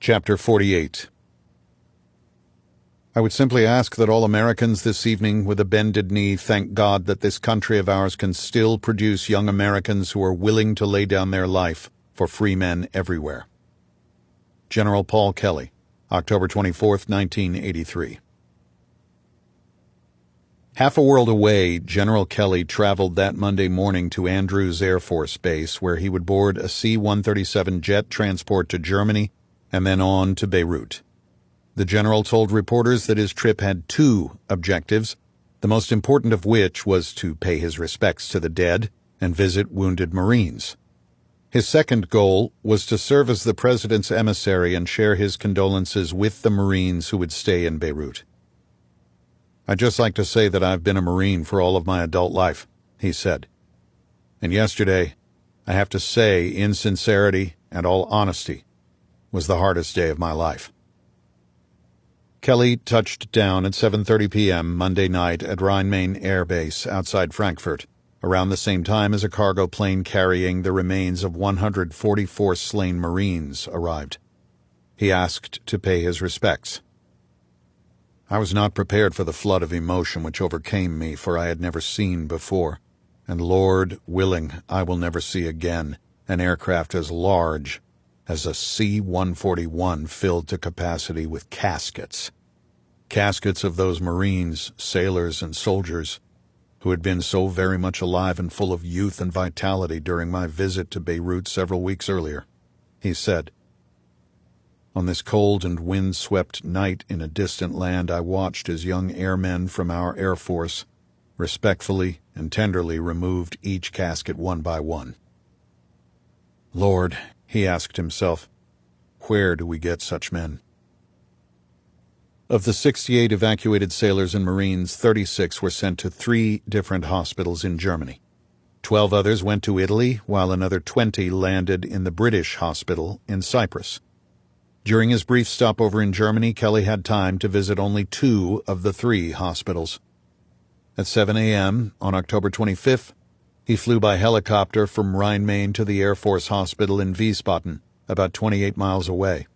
Chapter 48. I would simply ask that all Americans this evening, with a bended knee, thank God that this country of ours can still produce young Americans who are willing to lay down their life for free men everywhere. General Paul Kelly, October 24, 1983. Half a world away, General Kelly traveled that Monday morning to Andrews Air Force Base, where he would board a C-137 jet transport to Germany and then on to Beirut. The general told reporters that his trip had two objectives, the most important of which was to pay his respects to the dead and visit wounded Marines. His second goal was to serve as the president's emissary and share his condolences with the Marines who would stay in Beirut. "I'd just like to say that I've been a Marine for all of my adult life," he said. "And yesterday, I have to say, in sincerity and all honesty, was the hardest day of my life." Kelly touched down at 7:30 p.m. Monday night at Rhein-Main Air Base outside Frankfurt, around the same time as a cargo plane carrying the remains of 144 slain Marines arrived. He asked to pay his respects. "I was not prepared for the flood of emotion which overcame me, for I had never seen before, and Lord willing, I will never see again, an aircraft as large as a C-141 filled to capacity with caskets. Caskets of those Marines, sailors, and soldiers who had been so very much alive and full of youth and vitality during my visit to Beirut several weeks earlier," he said. "On this cold and wind-swept night in a distant land, I watched as young airmen from our Air Force respectfully and tenderly removed each casket one by one. Lord," he asked himself, "where do we get such men?" Of the 68 evacuated sailors and Marines, 36 were sent to 3 different hospitals in Germany. 12 others went to Italy, while another 20 landed in the British hospital in Cyprus. During his brief stopover in Germany, Kelly had time to visit only 2 of the 3 hospitals. At 7 a.m. on October 25th, he flew by helicopter from Rhein-Main to the Air Force Hospital in Wiesbaden, about 28 miles away.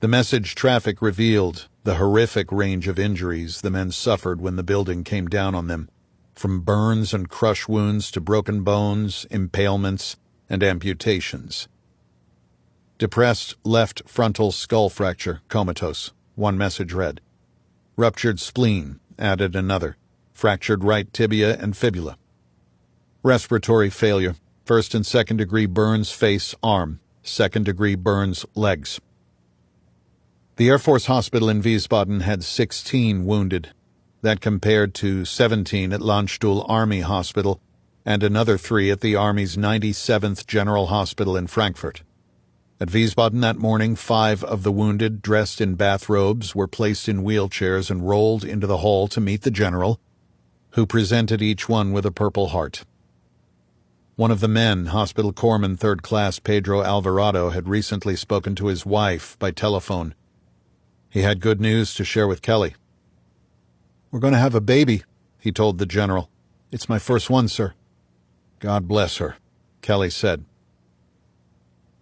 The message traffic revealed the horrific range of injuries the men suffered when the building came down on them, from burns and crush wounds to broken bones, impalements, and amputations. "Depressed left frontal skull fracture, comatose," one message read. "Ruptured spleen," added another. "Fractured right tibia and fibula." "Respiratory failure, 1st and 2nd degree burns face, arm, 2nd degree burns legs." The Air Force Hospital in Wiesbaden had 16 wounded. That compared to 17 at Landstuhl Army Hospital and another 3 at the Army's 97th General Hospital in Frankfurt. At Wiesbaden that morning, 5 of the wounded, dressed in bathrobes, were placed in wheelchairs and rolled into the hall to meet the general, who presented each one with a Purple Heart. One of the men, Hospital Corpsman 3rd Class Pedro Alvarado, had recently spoken to his wife by telephone. He had good news to share with Kelly. "We're going to have a baby," he told the general. "It's my first one, sir." "God bless her," Kelly said.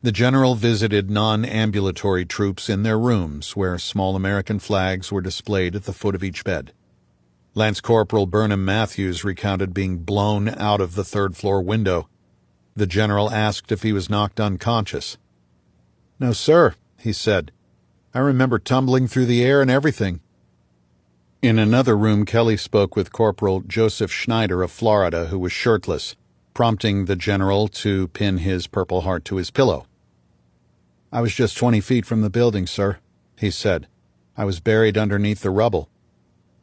The general visited non-ambulatory troops in their rooms, where small American flags were displayed at the foot of each bed. Lance Corporal Burnham Matthews recounted being blown out of the 3rd-floor window. The general asked if he was knocked unconscious. "No, sir," he said. "I remember tumbling through the air and everything." In another room, Kelly spoke with Corporal Joseph Schneider of Florida, who was shirtless, prompting the general to pin his Purple Heart to his pillow. "I was just 20 feet from the building, sir," he said. "I was buried underneath the rubble."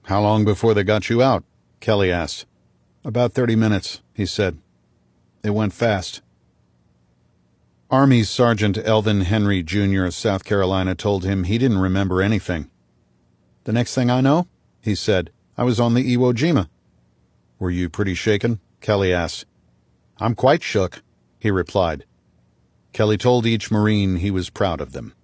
"How long before they got you out?" Kelly asked. "About 30 minutes, he said. "It went fast." Army Sergeant Elvin Henry, Jr. of South Carolina told him he didn't remember anything. "The next thing I know," he said, "I was on the Iwo Jima." "Were you pretty shaken?" Kelly asked. "I'm quite shook," he replied. Kelly told each Marine he was proud of them.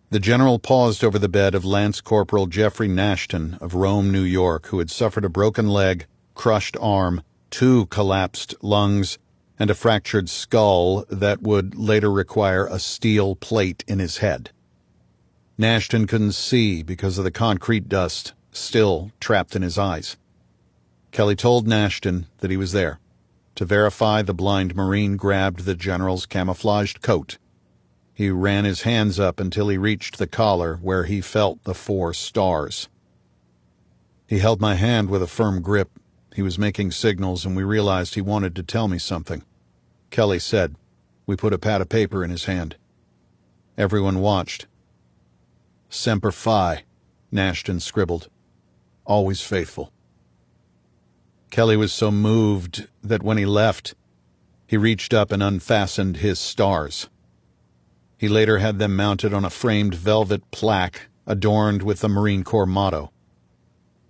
The general paused over the bed of Lance Corporal Jeffrey Nashton of Rome, New York, who had suffered a broken leg, crushed arm, 2 collapsed lungs, and a fractured skull that would later require a steel plate in his head. Nashton couldn't see because of the concrete dust still trapped in his eyes. Kelly told Nashton that he was there. To verify, the blind Marine grabbed the general's camouflaged coat. He ran his hands up until he reached the collar where he felt the 4 stars. He held my hand with a firm grip. He was making signals, and we realized he wanted to tell me something. Kelly said. We put a pad of paper in his hand. Everyone watched. Semper Fi, Nashton scribbled. Always faithful. Kelly was so moved that when he left, he reached up and unfastened his stars. He later had them mounted on a framed velvet plaque adorned with the Marine Corps motto.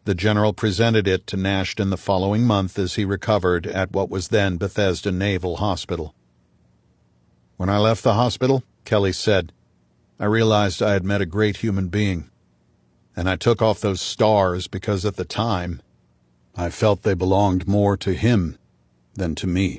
The general presented it to Nashton the following month as he recovered at what was then Bethesda Naval Hospital. When I left the hospital, Kelly said, I realized I had met a great human being, and I took off those stars because at the time I felt they belonged more to him than to me.